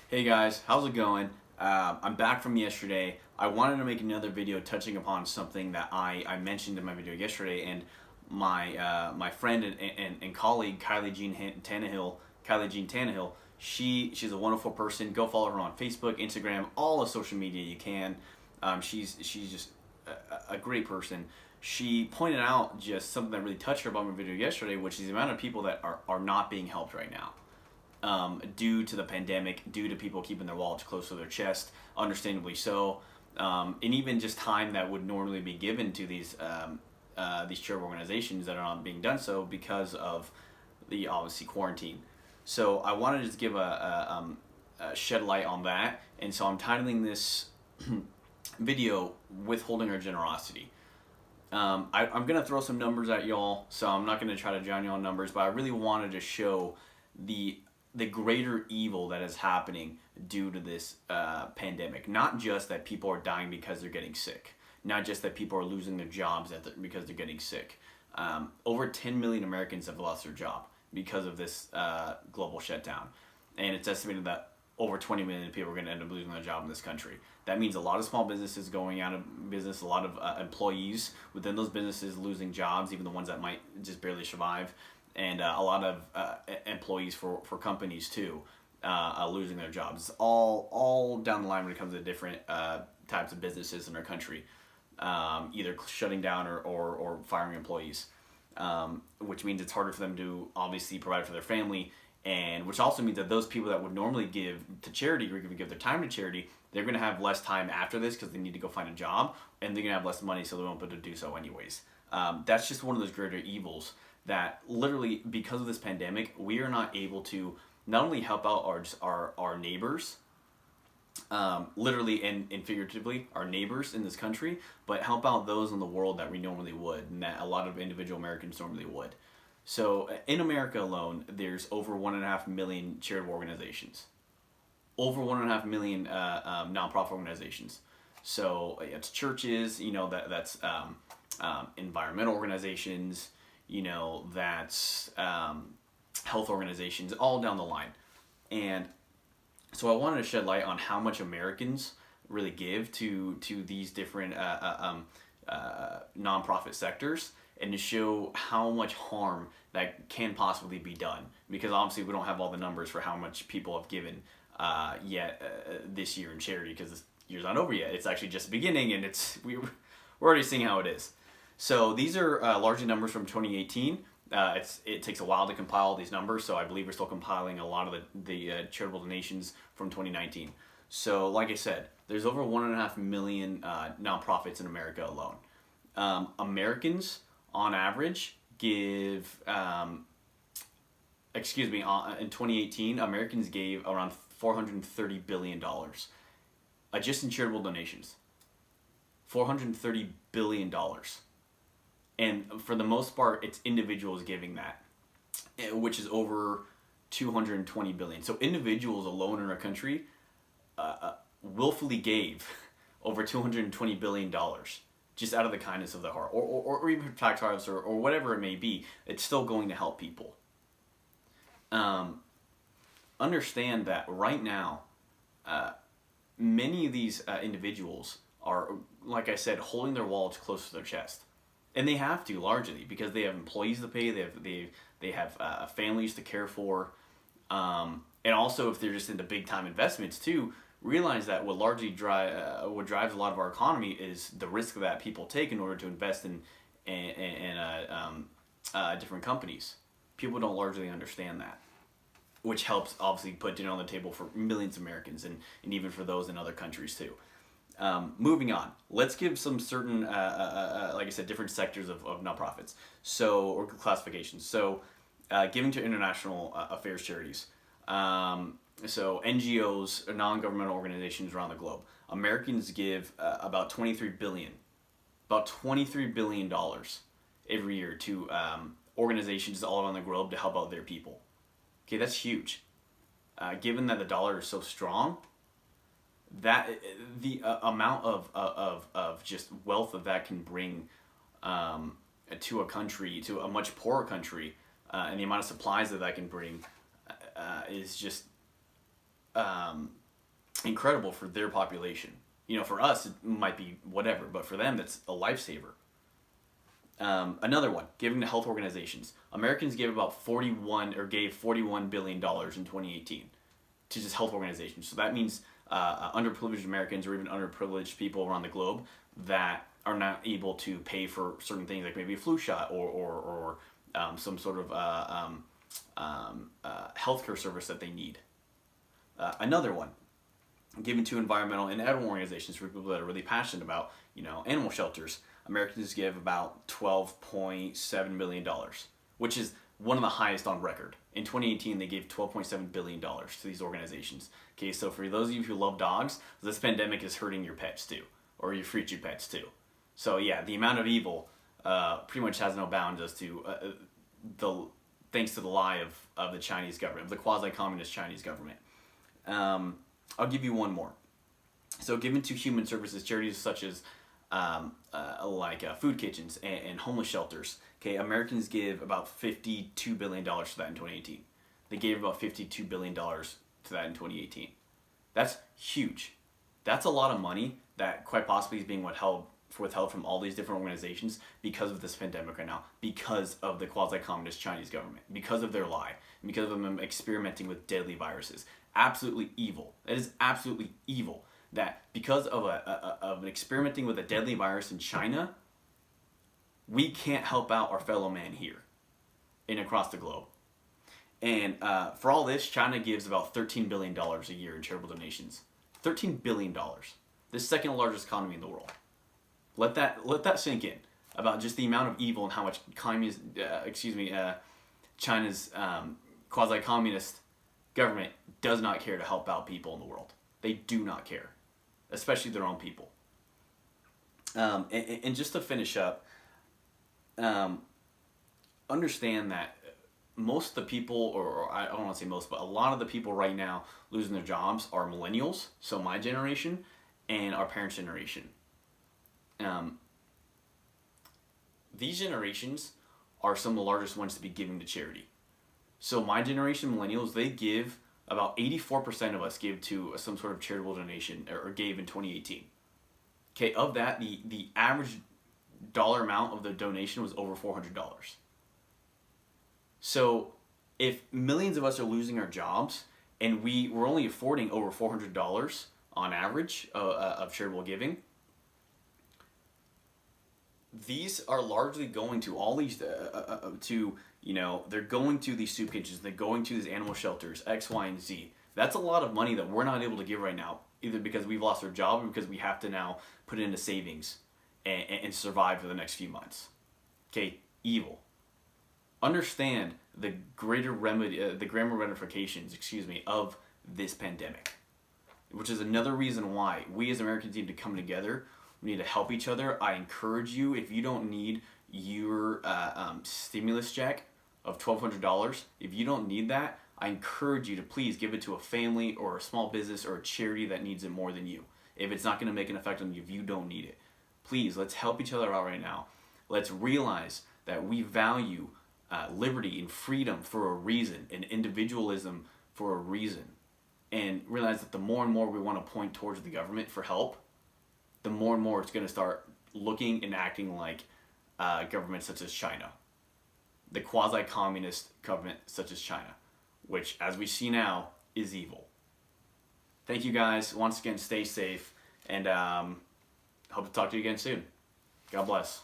Hey guys, how's it going? I'm back from yesterday. I wanted to make another video touching upon something that I mentioned in my video yesterday, and my friend and colleague Kylie Jean Tannehill, she's a wonderful person. Go follow her on Facebook, Instagram, all the social media you can. She's just a great person. She pointed out just something that really touched her about my video yesterday, which is the amount of people that are not being helped right now due to the pandemic, due to people keeping their wallets close to their chest, understandably so, and even just time that would normally be given to these charitable organizations that are not being done so because of the obviously quarantine. So I wanted to just give a shed light on that, and so I'm titling this video "Withholding Our Generosity." I'm gonna throw some numbers at y'all, so I'm not gonna try to drown you on numbers, but I really wanted to show the the greater evil that is happening due to this pandemic. Not just that people are dying because they're getting sick, not just that people are losing their jobs because they're getting sick. Over 10 million Americans have lost their job because of this global shutdown, and it's estimated that over 20 million people are going to end up losing their job in this country. That means a lot of small businesses going out of business, a lot of employees within those businesses losing jobs, even the ones that might just barely survive, and a lot of employees for companies too losing their jobs. All down the line when it comes to different types of businesses in our country, either shutting down or firing employees, which means it's harder for them to obviously provide for their family, and which also means that those people that would normally give to charity or give their time to charity, they're going to have less time after this because they need to go find a job, and they're going to have less money, so they won't be able to do so anyways. That's just one of those greater evils that literally, because of this pandemic, we are not able to not only help out our neighbors, literally and figuratively, our neighbors in this country, but help out those in the world that we normally would, and that a lot of individual Americans normally would. So in America alone, there's over 1.5 million charitable organizations, over 1.5 million nonprofit organizations. So it's churches, that's environmental organizations, that's health organizations, all down the line. And so I wanted to shed light on how much Americans really give to these different nonprofit sectors, and to show how much harm that can possibly be done. Because obviously we don't have all the numbers for how much people have given yet this year in charity, because this year's not over yet. It's actually just beginning, and we're already seeing how it is. So these are largely numbers from 2018. It takes a while to compile these numbers, so I believe we're still compiling a lot of the charitable donations from 2019. So, like I said, there's over 1.5 million nonprofits in America alone. Americans, on average, give, in 2018, Americans gave around $430 billion just in charitable donations. $430 billion. And for the most part, it's individuals giving that, which is over 220 billion. So individuals alone in our country willfully gave over 220 billion dollars just out of the kindness of their heart, or even tax write-offs or whatever it may be. It's still going to help people. Understand that right now, many of these individuals are, like I said, holding their wallets close to their chest. And they have to, largely, because they have employees to pay, they have families to care for, and also if they're just into big time investments too. Realize that what drives a lot of our economy is the risk that people take in order to invest in different companies. People don't largely understand that, which helps obviously put dinner on the table for millions of Americans, and even for those in other countries too. Moving on, let's give some certain, like I said, different sectors of nonprofits, or classifications. So, giving to international affairs charities, so NGOs, non-governmental organizations around the globe. Americans give about $23 billion every year to organizations all around the globe to help out their people. Okay, that's huge. Given that the dollar is so strong, that the amount of just wealth that can bring to a country, to a much poorer country, and the amount of supplies that can bring is just incredible for their population. You know, for us it might be whatever, but for them that's a lifesaver. Another one, giving to health organizations. Americans gave $41 billion in 2018 to just health organizations. So that means underprivileged Americans or even underprivileged people around the globe that are not able to pay for certain things, like maybe a flu shot or some sort of healthcare service that they need. Another one, given to environmental and animal organizations for people that are really passionate about, animal shelters. Americans give about $12.7 billion, which is one of the highest on record. In 2018, they gave $12.7 billion to these organizations. Okay, so for those of you who love dogs, this pandemic is hurting your pets too, or your future pets too. So yeah, the amount of evil pretty much has no bounds as to thanks to the lie of the Chinese government, of the quasi-communist Chinese government. I'll give you one more. So given to human services, charities such as food kitchens and homeless shelters. Okay, Americans give about $52 billion to that in 2018. They gave about $52 billion to that in 2018. That's huge. That's a lot of money that quite possibly is being withheld from all these different organizations because of this pandemic right now, because of the quasi-communist Chinese government, because of their lie, because of them experimenting with deadly viruses. Absolutely evil. That is absolutely evil. That because of experimenting with a deadly virus in China, we can't help out our fellow man here and across the globe. And for all this, China gives about $13 billion a year in charitable donations. $13 billion. The second largest economy in the world. Let that sink in about just the amount of evil and how much China's quasi-communist government does not care to help out people in the world. They do not care, especially their own people. And just to finish up, understand that most of the people, or I don't want to say most, but a lot of the people right now losing their jobs are millennials, so my generation, and our parents' generation. These generations are some of the largest ones to be giving to charity. So my generation, millennials, they give, about 84% of us give to some sort of charitable donation, or gave in 2018. Okay, of that, the average dollar amount of the donation was over $400. So if millions of us are losing our jobs and we're only affording over $400 on average of charitable giving, these are largely going to all these they're going to these soup kitchens, they're going to these animal shelters, X, Y, and Z. That's a lot of money that we're not able to give right now, either because we've lost our job or because we have to now put it into savings and survive for the next few months. Okay, evil. Understand the greater ramifications, of this pandemic, which is another reason why we as Americans need to come together. We need to help each other. I encourage you, if you don't need your stimulus check of $1,200, if you don't need that, I encourage you to please give it to a family or a small business or a charity that needs it more than you. If it's not going to make an effect on you, if you don't need it. Please, let's help each other out right now. Let's realize that we value liberty and freedom for a reason, and individualism for a reason. And realize that the more and more we want to point towards the government for help, the more and more it's going to start looking and acting like governments such as China. The quasi-communist government such as China, which, as we see now, is evil. Thank you guys. Once again, stay safe, and hope to talk to you again soon. God bless.